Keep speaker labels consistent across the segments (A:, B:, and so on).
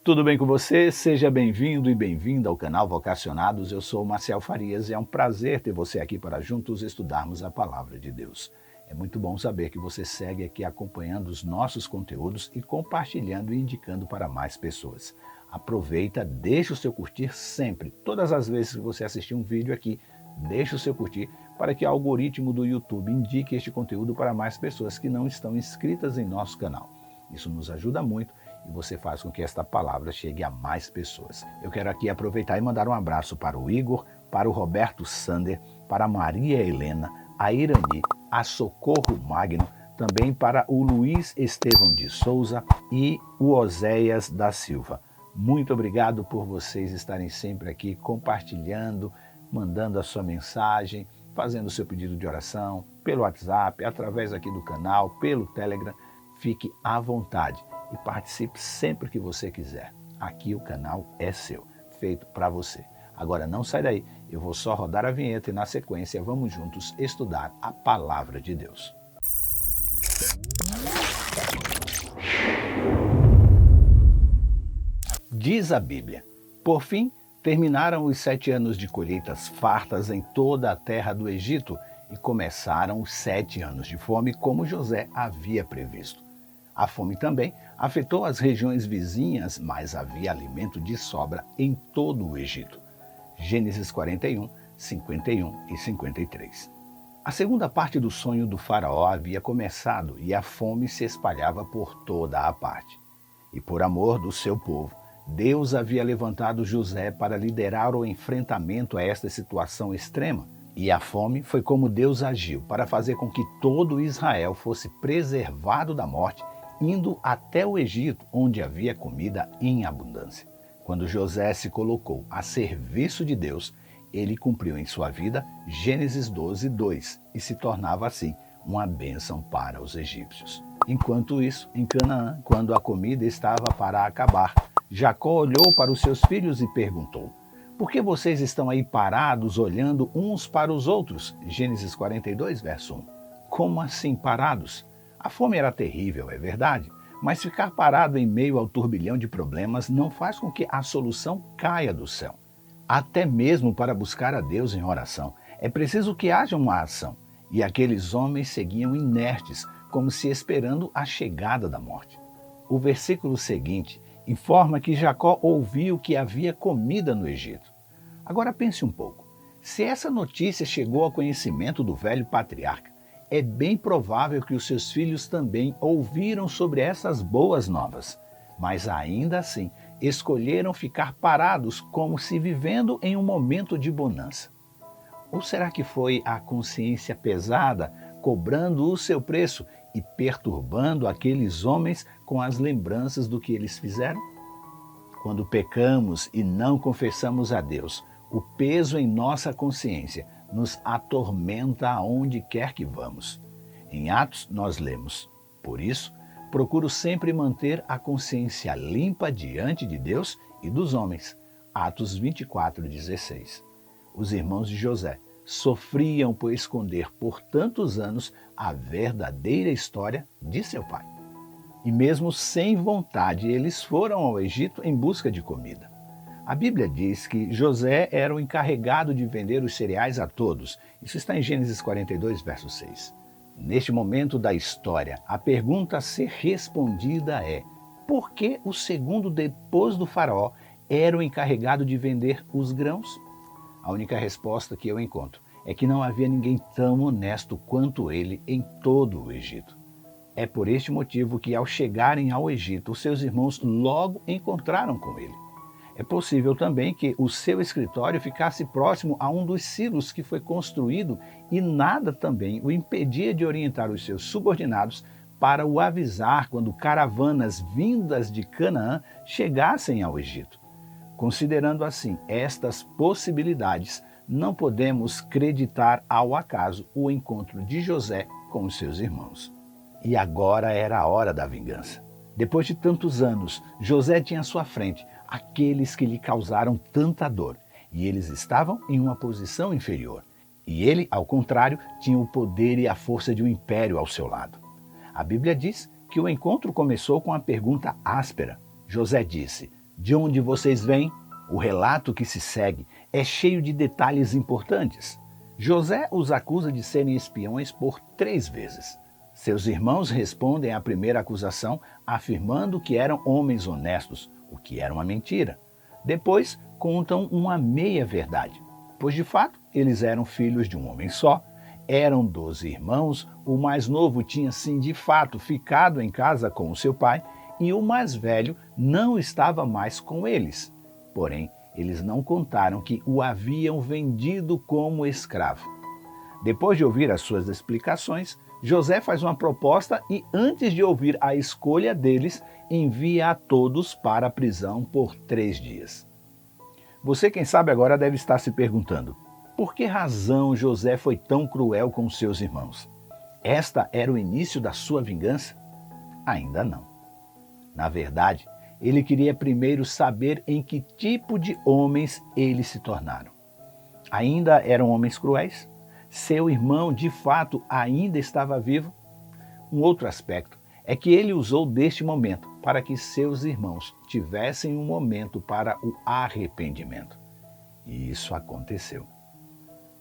A: Tudo bem com você? Seja bem-vindo e bem-vinda ao canal Vocacionados. Eu sou o Marcel Farias e é um prazer ter você aqui para juntos estudarmos a Palavra de Deus. É muito bom saber que você segue aqui acompanhando os nossos conteúdos e compartilhando e indicando para mais pessoas. Aproveita, deixa o seu curtir sempre. Todas as vezes que você assistir um vídeo aqui, deixa o seu curtir para que o algoritmo do YouTube indique este conteúdo para mais pessoas que não estão inscritas em nosso canal. Isso nos ajuda muito e você faz com que esta palavra chegue a mais pessoas. Eu quero aqui aproveitar e mandar um abraço para o Igor, para o Roberto Sander, para a Maria Helena, a Irani, a Socorro Magno, também para o Luiz Estevão de Souza e o Oséias da Silva. Muito obrigado por vocês estarem sempre aqui compartilhando, mandando a sua mensagem, fazendo o seu pedido de oração, pelo WhatsApp, através aqui do canal, pelo Telegram. Fique à vontade e participe sempre que você quiser. Aqui o canal é seu, feito para você. Agora não sai daí, eu vou só rodar a vinheta e na sequência vamos juntos estudar a Palavra de Deus. Diz a Bíblia: por fim, terminaram os 7 anos de colheitas fartas em toda a terra do Egito e começaram os 7 anos de fome, como José havia previsto. A fome também afetou as regiões vizinhas, mas havia alimento de sobra em todo o Egito. Gênesis 41, 51 e 53. A segunda parte do sonho do faraó havia começado e a fome se espalhava por toda a parte. E por amor do seu povo, Deus havia levantado José para liderar o enfrentamento a esta situação extrema. E a fome foi como Deus agiu para fazer com que todo Israel fosse preservado da morte, indo até o Egito, onde havia comida em abundância. Quando José se colocou a serviço de Deus, ele cumpriu em sua vida Gênesis 12, 2 e se tornava assim uma bênção para os egípcios. Enquanto isso, em Canaã, quando a comida estava para acabar, Jacó olhou para os seus filhos e perguntou: por que vocês estão aí parados olhando uns para os outros? Gênesis 42, verso 1. Como assim parados? A fome era terrível, é verdade, mas ficar parado em meio ao turbilhão de problemas não faz com que a solução caia do céu. Até mesmo para buscar a Deus em oração, é preciso que haja uma ação. E aqueles homens seguiam inertes, como se esperando a chegada da morte. O versículo seguinte informa que Jacó ouviu que havia comida no Egito. Agora pense um pouco. Se essa notícia chegou ao conhecimento do velho patriarca, é bem provável que os seus filhos também ouviram sobre essas boas novas, mas ainda assim escolheram ficar parados como se vivendo em um momento de bonança. Ou será que foi a consciência pesada cobrando o seu preço e perturbando aqueles homens com as lembranças do que eles fizeram? Quando pecamos e não confessamos a Deus, o peso em nossa consciência nos atormenta aonde quer que vamos. Em Atos nós lemos: por isso, procuro sempre manter a consciência limpa diante de Deus e dos homens. Atos 24, 16. Os irmãos de José sofriam por esconder por tantos anos a verdadeira história de seu pai. E mesmo sem vontade, eles foram ao Egito em busca de comida. A Bíblia diz que José era o encarregado de vender os cereais a todos. Isso está em Gênesis 42, verso 6. Neste momento da história, a pergunta a ser respondida é: por que o segundo depois do faraó era o encarregado de vender os grãos? A única resposta que eu encontro é que não havia ninguém tão honesto quanto ele em todo o Egito. É por este motivo que, ao chegarem ao Egito, os seus irmãos logo encontraram com ele. É possível também que o seu escritório ficasse próximo a um dos silos que foi construído e nada também o impedia de orientar os seus subordinados para o avisar quando caravanas vindas de Canaã chegassem ao Egito. Considerando assim estas possibilidades, não podemos creditar ao acaso o encontro de José com os seus irmãos. E agora era a hora da vingança. Depois de tantos anos, José tinha à sua frente aqueles que lhe causaram tanta dor, e eles estavam em uma posição inferior. E ele, ao contrário, tinha o poder e a força de um império ao seu lado. A Bíblia diz que o encontro começou com uma pergunta áspera. José disse: De onde vocês vêm? O relato que se segue é cheio de detalhes importantes. José os acusa de serem espiões por 3 vezes. Seus irmãos respondem à primeira acusação afirmando que eram homens honestos, o que era uma mentira. Depois contam uma meia-verdade, pois de fato eles eram filhos de um homem só. Eram 12 irmãos, o mais novo tinha sim de fato ficado em casa com o seu pai e o mais velho não estava mais com eles. Porém, eles não contaram que o haviam vendido como escravo. Depois de ouvir as suas explicações, José faz uma proposta e, antes de ouvir a escolha deles, envia a todos para a prisão por 3 dias. Você, quem sabe, agora deve estar se perguntando: por que razão José foi tão cruel com seus irmãos? Esta era o início da sua vingança? Ainda não. Na verdade, ele queria primeiro saber em que tipo de homens eles se tornaram. Ainda eram homens cruéis? Seu irmão, de fato, ainda estava vivo? Um outro aspecto é que ele usou deste momento para que seus irmãos tivessem um momento para o arrependimento. E isso aconteceu.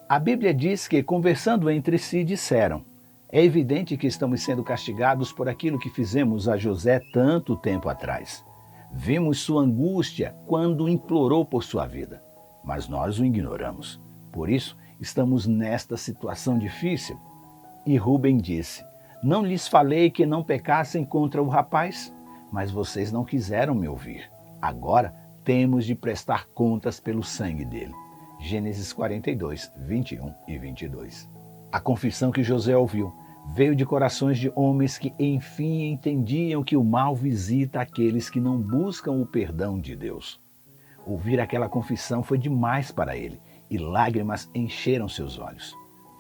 A: A Bíblia diz que, conversando entre si, disseram: é evidente que estamos sendo castigados por aquilo que fizemos a José tanto tempo atrás. Vimos sua angústia quando implorou por sua vida, mas nós o ignoramos. Por isso, estamos nesta situação difícil. E Rúben disse: não lhes falei que não pecassem contra o rapaz? Mas vocês não quiseram me ouvir. Agora temos de prestar contas pelo sangue dele. Gênesis 42, 21 e 22. A confissão que José ouviu veio de corações de homens que enfim entendiam que o mal visita aqueles que não buscam o perdão de Deus. Ouvir aquela confissão foi demais para ele e lágrimas encheram seus olhos.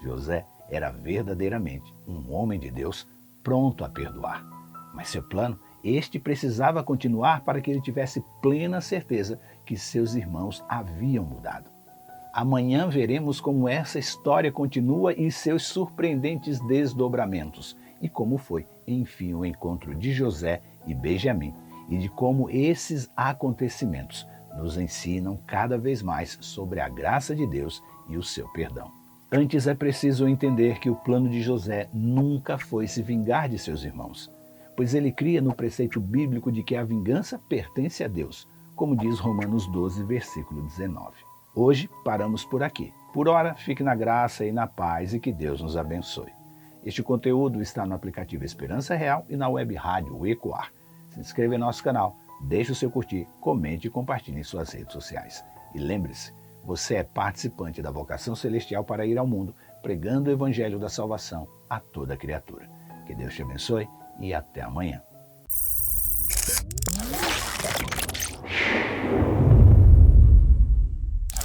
A: José era verdadeiramente um homem de Deus pronto a perdoar. Mas seu plano, este precisava continuar para que ele tivesse plena certeza que seus irmãos haviam mudado. Amanhã veremos como essa história continua e seus surpreendentes desdobramentos, e como foi, enfim, o encontro de José e Benjamim, e de como esses acontecimentos nos ensinam cada vez mais sobre a graça de Deus e o seu perdão. Antes é preciso entender que o plano de José nunca foi se vingar de seus irmãos, pois ele cria no preceito bíblico de que a vingança pertence a Deus, como diz Romanos 12, versículo 19. Hoje paramos por aqui. Por ora, fique na graça e na paz e que Deus nos abençoe. Este conteúdo está no aplicativo Esperança Real e na web rádio Ecoar. Se inscreva em nosso canal, deixe o seu curtir, comente e compartilhe em suas redes sociais. E lembre-se, você é participante da vocação celestial para ir ao mundo, pregando o evangelho da salvação a toda criatura. Que Deus te abençoe e até amanhã.